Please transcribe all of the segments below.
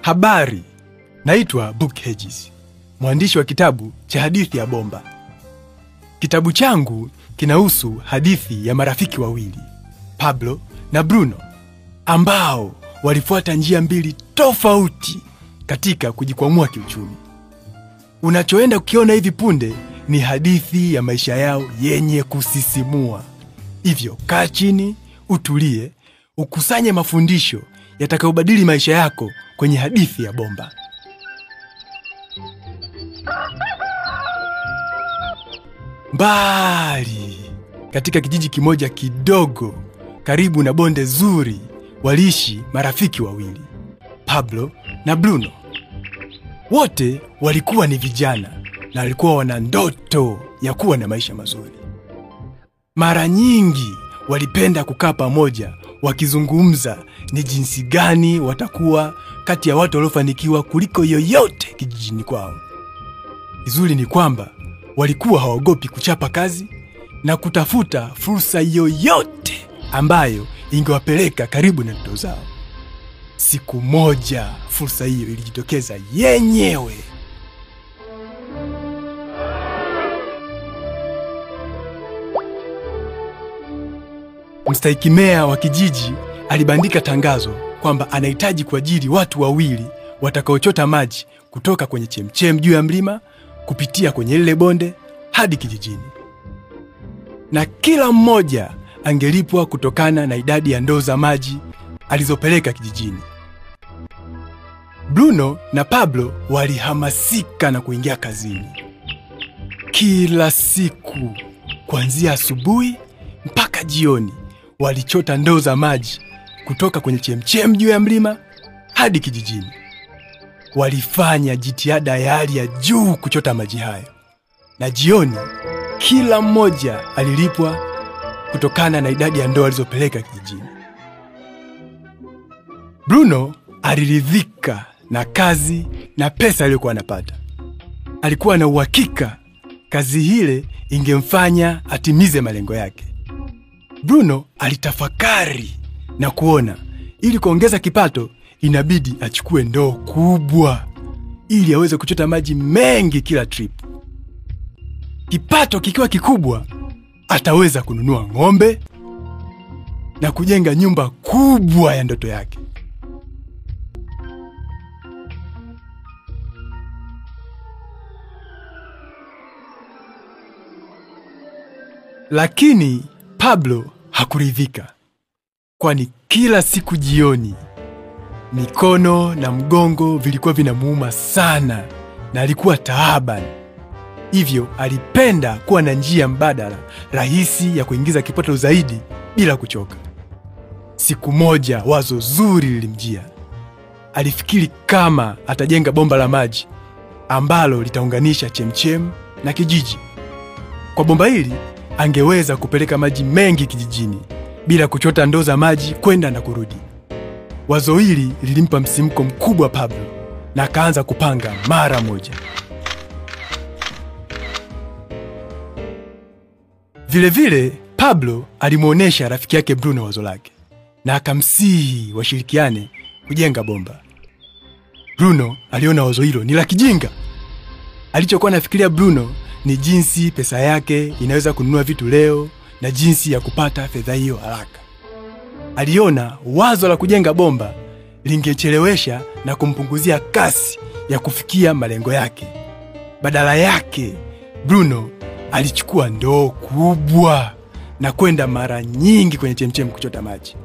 Habari, naitwa Book Hedges, mwandishi wa kitabu cha hadithi ya bomba. Kitabu changu kinahusu hadithi ya marafiki wawili, Pablo na Bruno, ambao walifuata njia mbili tofauti katika kujikwamua kiuchumi. Unachoenda kukiona hivi punde ni hadithi ya maisha yao yenye kusisimua. Hivyo kaa chini, utulie, ukusanye mafundisho yatakayobadili maisha yako kwenye hadithi ya bomba. Mbali katika kijiji kimoja kidogo karibu na bonde zuri waliishi marafiki wawili, Pablo na Bruno. Wote walikuwa ni vijana na walikuwa wana ndoto ya kuwa na maisha mazuri. Mara nyingi walipenda kukaa pamoja wakizungumza ni jinsi gani watakuwa kati ya watu waliofanikiwa kuliko yoyote kijijini kwao. Vizuri ni kwamba walikuwa hawaogopi kuchapa kazi na kutafuta fursa yoyote ambayo ingewapeleka karibu na ndoto zao. Siku moja fursa hiyo ilijitokeza yenyewe. Mstahiki meya wa kijiji alibandika tangazo kwamba anahitaji kuajiri watu wawili watakaochota maji kutoka kwenye chemchem juu ya mlima kupitia kwenye lile bonde hadi kijijini. Na kila mmoja angelipwa kutokana na idadi ya ndoo za maji alizopeleka kijijini. Bruno na Pablo walihamasika na kuingia kazini. Kila siku kuanzia asubuhi mpaka jioni walichota ndoo za maji kutoka kwenye chemchem juu ya mlima hadi kijijini. Walifanya jitihada ya hali ya juu kuchota maji hayo. Na jioni kila mmoja alilipwa kutokana na idadi ya ndoo alizopeleka kijijini. Bruno aliridhika na kazi na pesa aliyokuwa anapata. Alikuwa na uhakika kazi hile ingemfanya atimize malengo yake. Bruno alitafakari na kuona ili kuongeza kipato inabidi achukue ndoo kubwa ili aweze kuchota maji mengi kila trip. Kipato kikiwa kikubwa ataweza kununua ng'ombe na kujenga nyumba kubwa ya ndoto yake. Lakini Pablo hakuridhika, kwani kila siku jioni mikono na mgongo vilikuwa vinamuuma sana na alikuwa taabani. Hivyo alipenda kuwa na njia mbadala rahisi ya kuingiza kipato zaidi bila kuchoka. Siku moja wazo zuri lilimjia. Alifikiri kama atajenga bomba la maji ambalo litaunganisha chemchem na kijiji. Kwa bomba hili angeweza kupeleka maji mengi kijijini bila kuchota ndoo za maji kwenda na kurudi. Wazo hili lilimpa msisimko mkubwa Pablo na akaanza kupanga mara moja. Vile vile Pablo alimuonesha rafiki yake Bruno wazo lake na akamsihi washirikiane kujenga bomba. Bruno aliona wazo hilo ni la kijinga. Alichokuwa anafikiria Bruno ni jinsi pesa yake inaweza kununua vitu leo na jinsi ya kupata fedha hiyo haraka. Aliona wazo la kujenga bomba lingechelewesha na kumpunguzia kasi ya kufikia malengo yake. Badala yake, Bruno alichukua ndoo kubwa na kwenda mara nyingi kwenye chemchem kuchota maji.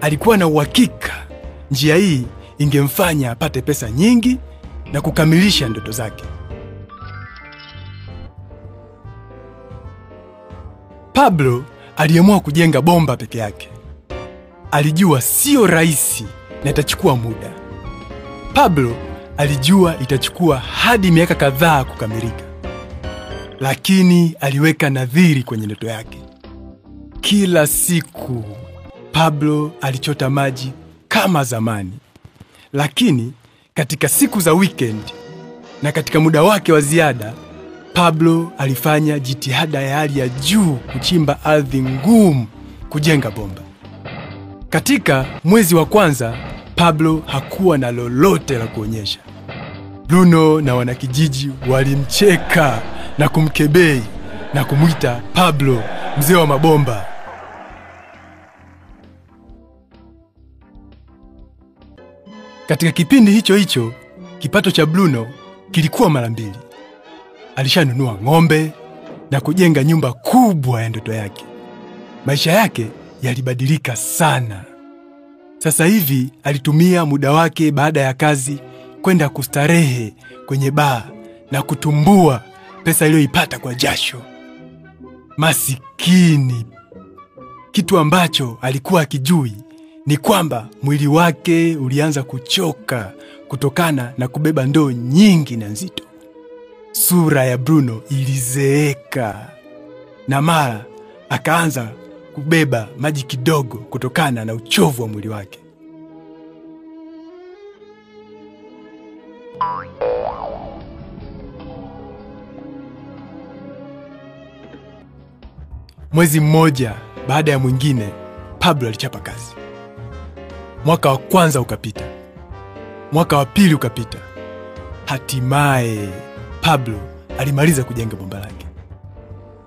Alikuwa na uhakika njia hii ingemfanya apate pesa nyingi na kukamilisha ndoto zake. Pablo aliamua kujenga bomba peke yake. Alijua sio rahisi na itachukua muda. Pablo alijua itachukua hadi miaka kadhaa kukamilika. Lakini aliweka nadhiri kwenye ndoto yake. Kila siku Pablo alichota maji kama zamani. Lakini katika siku za weekend na katika muda wake wa ziada, Pablo alifanya jitihada ya hali ya juu kuchimba ardhi ngumu kujenga bomba. Katika mwezi wa kwanza, Pablo hakuwa na lolote la kuonyesha. Bruno na wanakijiji walimcheka na kumkebei na kumuita Pablo mzee wa mabomba. Katika kipindi hicho hicho, kipato cha Bruno kilikuwa mara mbili. Alishanunua ng'ombe na kujenga nyumba kubwa ya ndoto yake. Maisha yake yalibadilika sana. Sasa hivi alitumia muda wake baada ya kazi kwenda kustarehe kwenye baa na kutumbua pesa aliyoipata kwa jasho. Masikini. Kitu ambacho alikuwa akijui ni kwamba mwili wake ulianza kuchoka kutokana na kubeba ndoo nyingi na nzito. Sura ya Bruno ilizeeka na mara akaanza kubeba maji kidogo kutokana na uchovu wa mwili wake. Mwezi mmoja baada ya mwingine, Pablo alichapa kazi. Mwaka wa kwanza ukapita. Mwaka wa pili ukapita. Hatimaye Pablo alimaliza kujenga bomba lake.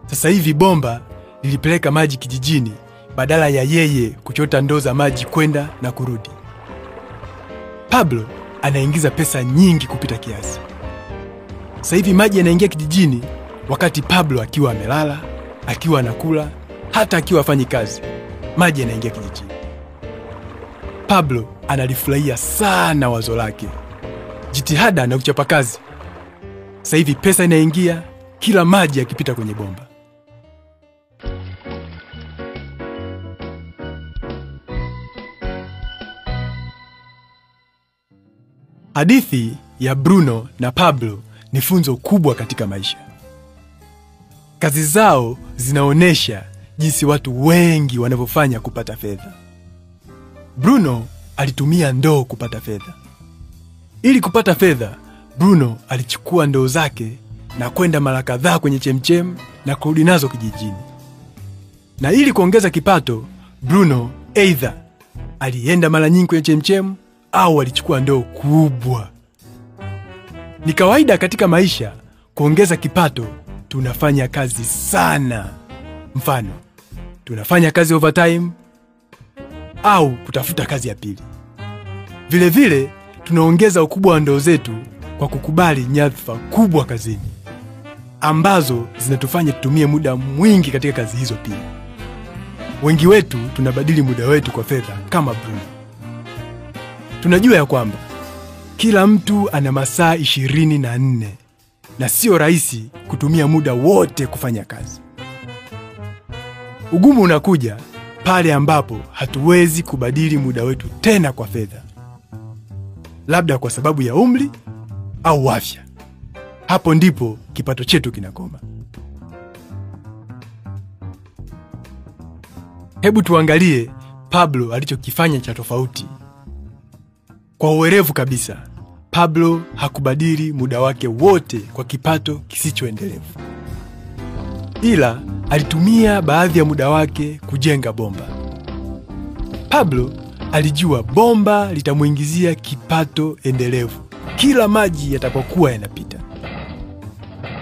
Sasa hivi bomba lilipeleka maji kijijini badala ya yeye kuchota ndoo za maji kwenda na kurudi. Pablo anaingiza pesa nyingi kupita kiasi. Sasa hivi maji yanaingia kijijini wakati Pablo akiwa amelala, akiwa anakula, hata akiwa hafanyi kazi. Maji yanaingia kijijini. Pablo analifurahia sana wazo lake, jitihada na uchapakazi. Sasa hivi pesa inaingia kila maji yakipita kwenye bomba. Hadithi ya Bruno na Pablo ni funzo kubwa katika maisha. Kazi zao zinaonesha jinsi watu wengi wanavyofanya kupata fedha. Bruno alitumia ndoo kupata fedha. Ili kupata fedha, Bruno alichukua ndoo zake na kwenda mara kadhaa kwenye chemchem na kurudi nazo kijijini. Na ili kuongeza kipato, Bruno either alienda mara nyingi kwenye chemchem au alichukua ndoo kubwa. Ni kawaida katika maisha kuongeza kipato tunafanya kazi sana. Mfano, tunafanya kazi overtime au kutafuta kazi ya pili. Vile vile tunaongeza ukubwa wa ndoo zetu kwa kukubali nyadhifa kubwa kazini, ambazo zinatufanya tutumie muda mwingi katika kazi hizo pia. Wengi wetu tunabadili muda wetu kwa fedha kama Bruno. Tunajua ya kwamba kila mtu ana masaa 24 na sio rahisi kutumia muda wote kufanya kazi. Ugumu unakuja pale ambapo hatuwezi kubadili muda wetu tena kwa fedha, labda kwa sababu ya umri au afya. Hapo ndipo kipato chetu kinakoma. Hebu tuangalie Pablo alichokifanya cha tofauti. Kwa uwerevu kabisa, Pablo hakubadili muda wake wote kwa kipato kisichoendelevu, ila alitumia baadhi ya muda wake kujenga bomba. Pablo alijua bomba litamuingizia kipato endelevu kila maji yatapokuwa yanapita,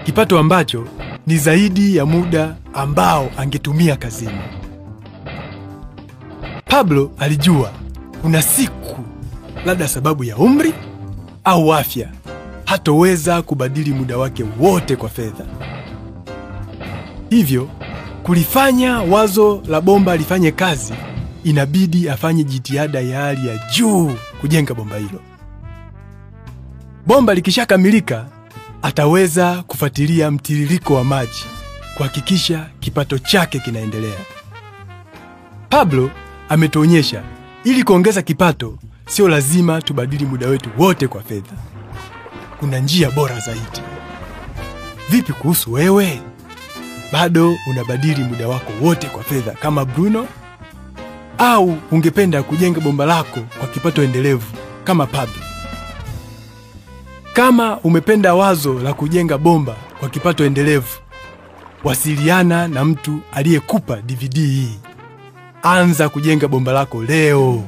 kipato ambacho ni zaidi ya muda ambao angetumia kazini. Pablo alijua kuna siku, labda sababu ya umri au afya, hatoweza kubadili muda wake wote kwa fedha. Hivyo, kulifanya wazo la bomba lifanye kazi, inabidi afanye jitihada ya hali ya juu kujenga bomba hilo. Bomba likishakamilika, ataweza kufuatilia mtiririko wa maji, kuhakikisha kipato chake kinaendelea. Pablo ametuonyesha ili kuongeza kipato, sio lazima tubadili muda wetu wote kwa fedha. Kuna njia bora zaidi. Vipi kuhusu wewe? Bado unabadili muda wako wote kwa fedha kama Bruno? Au ungependa kujenga bomba lako kwa kipato endelevu kama Pablo? Kama umependa wazo la kujenga bomba kwa kipato endelevu, wasiliana na mtu aliyekupa DVD hii. Anza kujenga bomba lako leo.